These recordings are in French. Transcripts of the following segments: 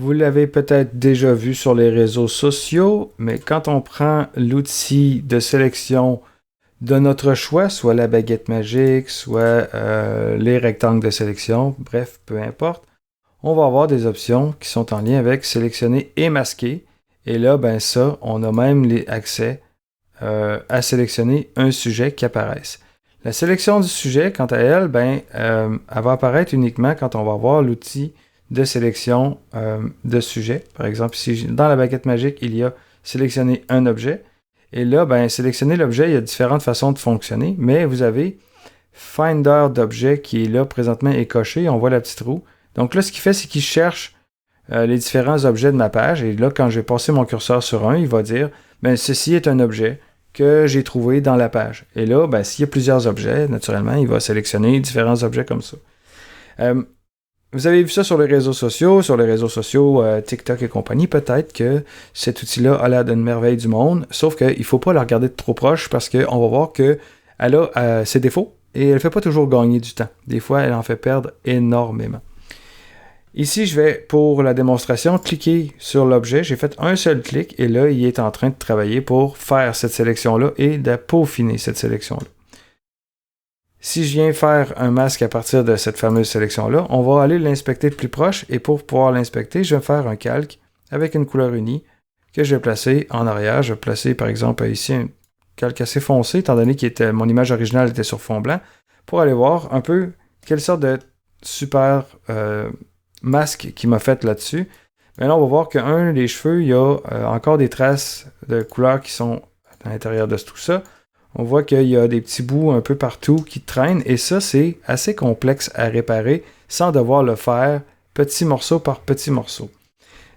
Vous l'avez peut-être déjà vu sur les réseaux sociaux, mais quand on prend l'outil de sélection de notre choix, soit la baguette magique, soit les rectangles de sélection, bref, peu importe, on va avoir des options qui sont en lien avec sélectionner et masquer. Et là, ben ça, on a même accès à sélectionner un sujet qui apparaisse. La sélection du sujet, quant à elle, elle va apparaître uniquement quand on va avoir l'outil de sélection de sujet. Par exemple, ici, dans la baguette magique, il y a sélectionner un objet. Et là, sélectionner l'objet, il y a différentes façons de fonctionner, mais vous avez Finder d'objet qui est là présentement est coché. On voit la petite roue. Donc là, ce qu'il fait, c'est qu'il cherche les différents objets de ma page. Et là, quand je vais passer mon curseur sur un, il va dire ceci est un objet que j'ai trouvé dans la page. Et là, s'il y a plusieurs objets, naturellement, il va sélectionner différents objets comme ça. Vous avez vu ça sur les réseaux sociaux, TikTok et compagnie. Peut-être que cet outil-là a l'air d'une merveille du monde, sauf qu'il ne faut pas la regarder de trop proche parce qu'on va voir qu'elle a ses défauts et elle ne fait pas toujours gagner du temps. Des fois, elle en fait perdre énormément. Ici, je vais, pour la démonstration, cliquer sur l'objet. J'ai fait un seul clic et là, il est en train de travailler pour faire cette sélection-là et de peaufiner cette sélection-là. Si je viens faire un masque à partir de cette fameuse sélection-là, on va aller l'inspecter de plus proche et pour pouvoir l'inspecter, je vais faire un calque avec une couleur unie que je vais placer en arrière. Je vais placer par exemple ici un calque assez foncé étant donné que mon image originale était sur fond blanc pour aller voir un peu quelle sorte de super masque qu'il m'a fait là-dessus. Mais là, on va voir qu'un des cheveux, il y a encore des traces de couleurs qui sont à l'intérieur de tout ça. On voit qu'il y a des petits bouts un peu partout qui traînent et ça, c'est assez complexe à réparer sans devoir le faire petit morceau par petit morceau.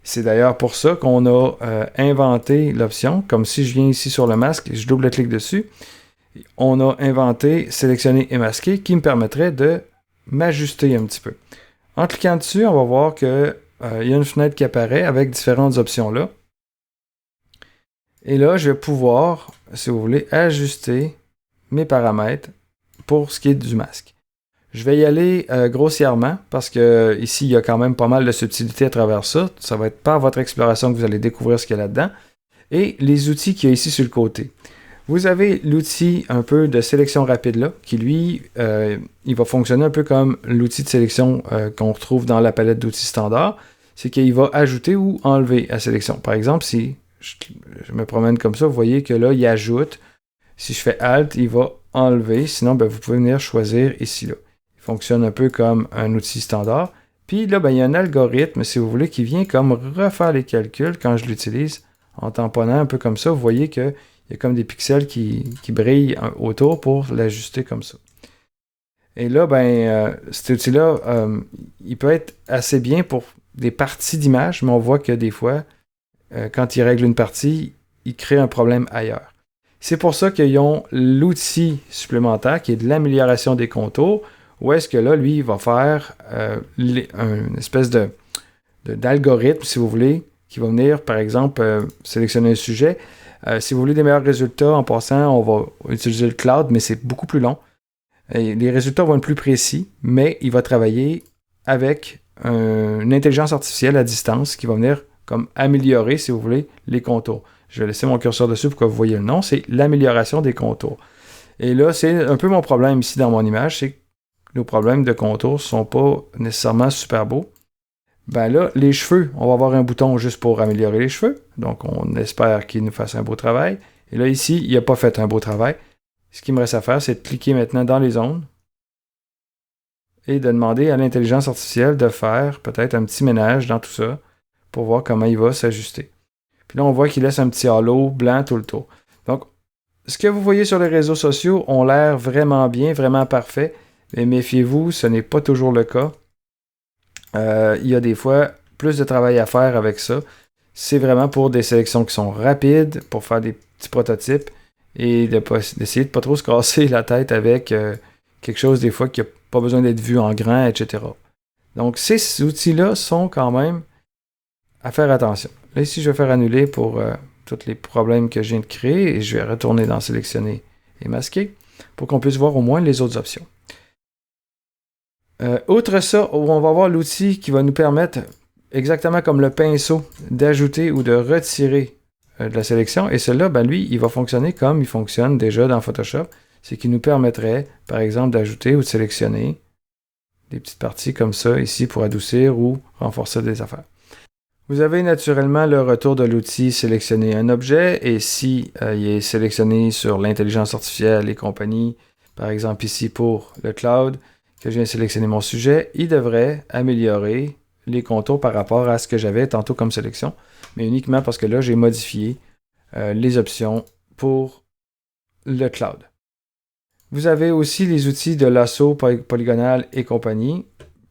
C'est d'ailleurs pour ça qu'on a inventé l'option, comme si je viens ici sur le masque et je double-clique dessus, on a inventé sélectionner et masquer qui me permettrait de m'ajuster un petit peu. En cliquant dessus, on va voir qu'il y a une fenêtre qui apparaît avec différentes options là. Et là, je vais pouvoir, si vous voulez, ajuster mes paramètres pour ce qui est du masque. Je vais y aller grossièrement parce que ici, il y a quand même pas mal de subtilité à travers ça. Ça va être par votre exploration que vous allez découvrir ce qu'il y a là-dedans. Et les outils qu'il y a ici sur le côté. Vous avez l'outil un peu de sélection rapide là, qui lui, il va fonctionner un peu comme l'outil de sélection qu'on retrouve dans la palette d'outils standard. C'est qu'il va ajouter ou enlever la sélection. Par exemple, si je me promène comme ça, vous voyez que là, il ajoute. Si je fais Alt, il va enlever. Sinon, vous pouvez venir choisir ici. Là. Il fonctionne un peu comme un outil standard. Puis là, il y a un algorithme, si vous voulez, qui vient comme refaire les calculs quand je l'utilise en tamponnant un peu comme ça. Vous voyez qu'il y a comme des pixels qui brillent autour pour l'ajuster comme ça. Et là, cet outil-là, il peut être assez bien pour des parties d'image, mais on voit que des fois, quand ils règlent une partie, ils créent un problème ailleurs. C'est pour ça qu'ils ont l'outil supplémentaire qui est de l'amélioration des contours, où est-ce que là, lui, il va faire une espèce d'algorithme, si vous voulez, qui va venir, par exemple, sélectionner un sujet. Si vous voulez des meilleurs résultats, en passant, on va utiliser le cloud, mais c'est beaucoup plus long. Et les résultats vont être plus précis, mais il va travailler avec une intelligence artificielle à distance qui va venir comme améliorer, si vous voulez, les contours. Je vais laisser mon curseur dessus pour que vous voyez le nom. C'est l'amélioration des contours. Et là, c'est un peu mon problème ici dans mon image, c'est que nos problèmes de contours ne sont pas nécessairement super beaux. Là, les cheveux, on va avoir un bouton juste pour améliorer les cheveux. Donc, on espère qu'il nous fasse un beau travail. Et là, ici, il n'a pas fait un beau travail. Ce qu'il me reste à faire, c'est de cliquer maintenant dans les zones et de demander à l'intelligence artificielle de faire peut-être un petit ménage dans tout ça pour voir comment il va s'ajuster. Puis là, on voit qu'il laisse un petit halo blanc tout le tour. Donc, ce que vous voyez sur les réseaux sociaux ont l'air vraiment bien, vraiment parfait, mais méfiez-vous, ce n'est pas toujours le cas. Il y a des fois plus de travail à faire avec ça. C'est vraiment pour des sélections qui sont rapides, pour faire des petits prototypes et d'essayer de ne pas trop se casser la tête avec quelque chose des fois qui n'a pas besoin d'être vu en grand, etc. Donc, ces outils-là sont quand même à faire attention. Là, ici, je vais faire annuler pour tous les problèmes que je viens de créer et je vais retourner dans sélectionner et masquer pour qu'on puisse voir au moins les autres options. Outre ça, on va voir l'outil qui va nous permettre exactement comme le pinceau, d'ajouter ou de retirer de la sélection. Et celui-là, ben lui, il va fonctionner comme il fonctionne déjà dans Photoshop. C'est qu'il nous permettrait, par exemple, d'ajouter ou de sélectionner des petites parties comme ça ici pour adoucir ou renforcer des affaires. Vous avez naturellement le retour de l'outil sélectionner un objet et si il est sélectionné sur l'intelligence artificielle et compagnie, par exemple ici pour le cloud, que je viens sélectionner mon sujet, il devrait améliorer les contours par rapport à ce que j'avais tantôt comme sélection, mais uniquement parce que là, j'ai modifié les options pour le cloud. Vous avez aussi les outils de lasso polygonal et compagnie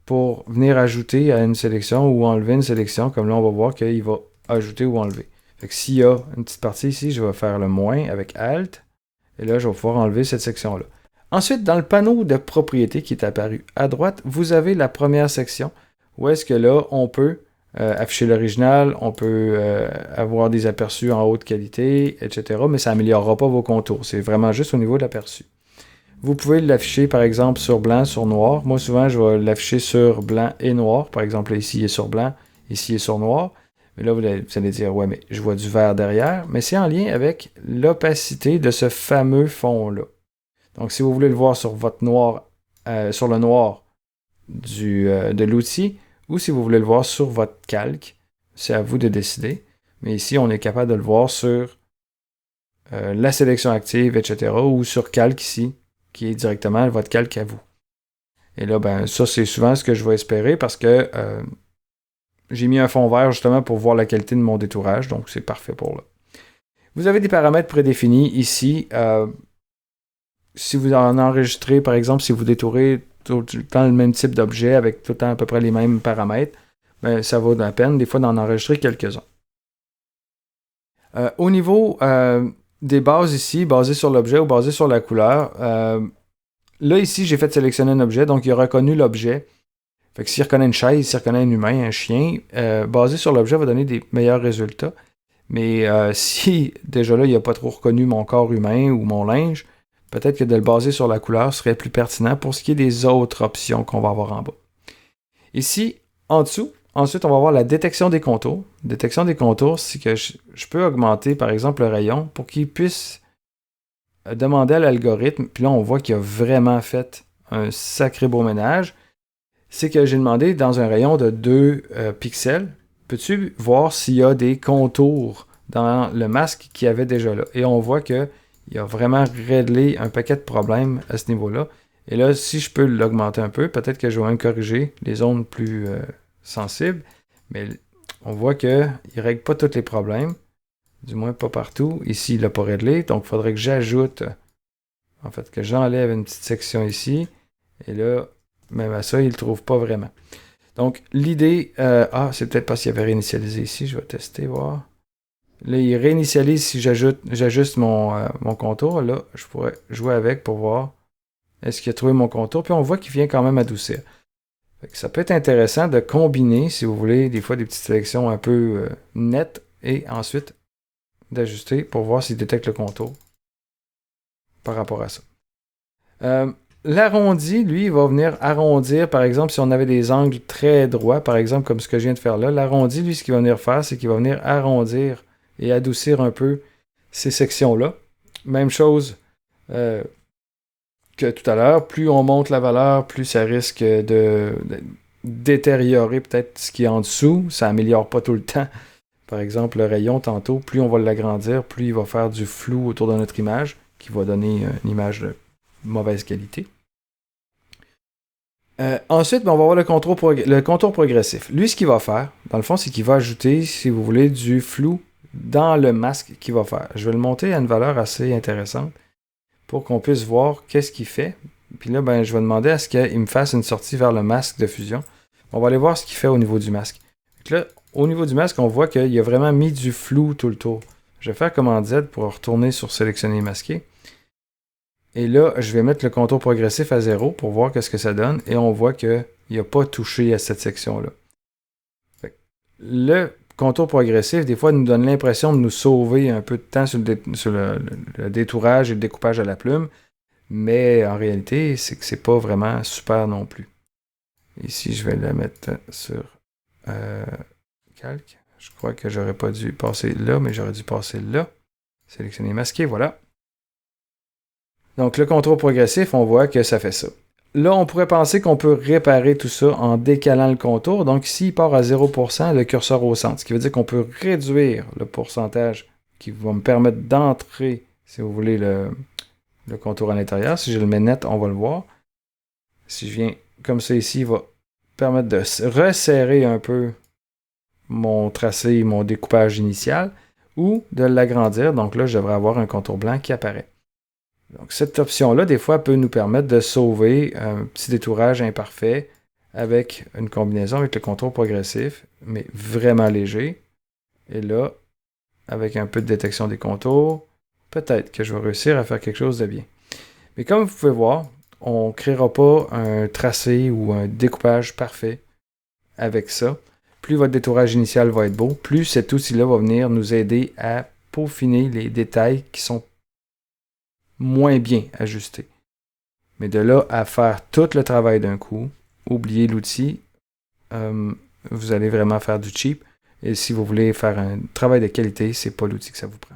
pour venir ajouter à une sélection ou enlever une sélection. Comme là, on va voir qu'il va ajouter ou enlever. Fait que s'il y a une petite partie ici, je vais faire le moins avec Alt. Et là, je vais pouvoir enlever cette section-là. Ensuite, dans le panneau de propriétés qui est apparu à droite, vous avez la première section où est-ce que là, on peut afficher l'original, on peut avoir des aperçus en haute qualité, etc. Mais ça n'améliorera pas vos contours. C'est vraiment juste au niveau de l'aperçu. Vous pouvez l'afficher par exemple sur blanc, sur noir. Moi souvent je vais l'afficher sur blanc et noir. Par exemple ici il est sur blanc, ici il est sur noir. Mais là vous allez dire ouais mais je vois du vert derrière. Mais c'est en lien avec l'opacité de ce fameux fond-là. Donc si vous voulez le voir sur votre noir, sur le noir de l'outil, ou si vous voulez le voir sur votre calque, c'est à vous de décider. Mais ici on est capable de le voir sur la sélection active, etc. ou sur calque ici, qui est directement votre calque à vous. Et là, ben, ça, c'est souvent ce que je vais espérer parce que j'ai mis un fond vert justement pour voir la qualité de mon détourage, donc c'est parfait pour là. Vous avez des paramètres prédéfinis ici. Si vous en enregistrez, par exemple, si vous détourez tout le temps le même type d'objet avec tout le temps à peu près les mêmes paramètres, ben, ça vaut la peine des fois d'en enregistrer quelques-uns. Au niveau des bases ici, basées sur l'objet ou basées sur la couleur, là, ici, j'ai fait sélectionner un objet, donc il a reconnu l'objet. Fait que s'il reconnaît une chaise, s'il reconnaît un humain, un chien, basé sur l'objet va donner des meilleurs résultats. Mais si déjà là, il n'a pas trop reconnu mon corps humain ou mon linge, peut-être que de le baser sur la couleur serait plus pertinent pour ce qui est des autres options qu'on va avoir en bas. Ici, en dessous, ensuite, on va avoir la détection des contours. Détection des contours, c'est que je peux augmenter, par exemple, le rayon pour qu'il puisse demander à l'algorithme, puis là, on voit qu'il a vraiment fait un sacré beau ménage. C'est que j'ai demandé dans un rayon de 2 pixels, peux-tu voir s'il y a des contours dans le masque qu'il y avait déjà là? Et on voit qu'il a vraiment réglé un paquet de problèmes à ce niveau-là. Et là, si je peux l'augmenter un peu, peut-être que je vais même corriger les zones plus sensibles. Mais on voit qu'il ne règle pas tous les problèmes. Du moins pas partout. Ici, il n'a pas réglé. Donc, il faudrait que j'ajoute, en fait, que j'enlève une petite section ici. Et là, même à ça, il ne le trouve pas vraiment. Donc, l'idée... c'est peut-être parce qu'il avait réinitialisé ici. Je vais tester, voir. Là, il réinitialise si j'ajuste mon contour. Là, je pourrais jouer avec pour voir est-ce qu'il a trouvé mon contour. Puis on voit qu'il vient quand même adoucir. Ça peut être intéressant de combiner, si vous voulez, des fois des petites sélections un peu nettes et ensuite d'ajuster pour voir s'il détecte le contour par rapport à ça. L'arrondi, lui, il va venir arrondir, par exemple, si on avait des angles très droits, par exemple, comme ce que je viens de faire là, l'arrondi, lui, ce qu'il va venir faire, c'est qu'il va venir arrondir et adoucir un peu ces sections-là. Même chose que tout à l'heure, plus on monte la valeur, plus ça risque de détériorer peut-être ce qui est en dessous. Ça améliore pas tout le temps. Par exemple, le rayon, tantôt, plus on va l'agrandir, plus il va faire du flou autour de notre image, qui va donner une image de mauvaise qualité. Ensuite, on va voir le contour progressif. Lui, ce qu'il va faire, dans le fond, c'est qu'il va ajouter, si vous voulez, du flou dans le masque qu'il va faire. Je vais le monter à une valeur assez intéressante pour qu'on puisse voir qu'est-ce qu'il fait. Puis là, ben, je vais demander à ce qu'il me fasse une sortie vers le masque de fusion. On va aller voir ce qu'il fait au niveau du masque. Donc là, au niveau du masque, on voit qu'il a vraiment mis du flou tout le tour. Je vais faire commande Z pour retourner sur sélectionner masquer. Et là, je vais mettre le contour progressif à 0 pour voir qu'est-ce que ça donne. Et on voit qu'il n'a pas touché à cette section-là. Le contour progressif, des fois, nous donne l'impression de nous sauver un peu de temps sur le détourage et le découpage à la plume. Mais en réalité, c'est que c'est pas vraiment super non plus. Ici, je vais la mettre sur calque. Je crois que j'aurais pas dû passer là, mais j'aurais dû passer là. Sélectionner masquer, voilà. Donc le contour progressif, on voit que ça fait ça. Là, on pourrait penser qu'on peut réparer tout ça en décalant le contour. Donc ici, il part à 0%, le curseur au centre. Ce qui veut dire qu'on peut réduire le pourcentage qui va me permettre d'entrer, si vous voulez, le contour à l'intérieur. Si je le mets net, on va le voir. Si je viens comme ça ici, il va permettre de resserrer un peu mon tracé, mon découpage initial, ou de l'agrandir. Donc là, je devrais avoir un contour blanc qui apparaît. Donc cette option-là, des fois, peut nous permettre de sauver un petit détourage imparfait avec une combinaison avec le contour progressif, mais vraiment léger. Et là, avec un peu de détection des contours, peut-être que je vais réussir à faire quelque chose de bien. Mais comme vous pouvez voir, on ne créera pas un tracé ou un découpage parfait avec ça. Plus votre détourage initial va être beau, plus cet outil-là va venir nous aider à peaufiner les détails qui sont moins bien ajustés. Mais de là à faire tout le travail d'un coup, oubliez l'outil, vous allez vraiment faire du cheap. Et si vous voulez faire un travail de qualité, c'est pas l'outil que ça vous prend.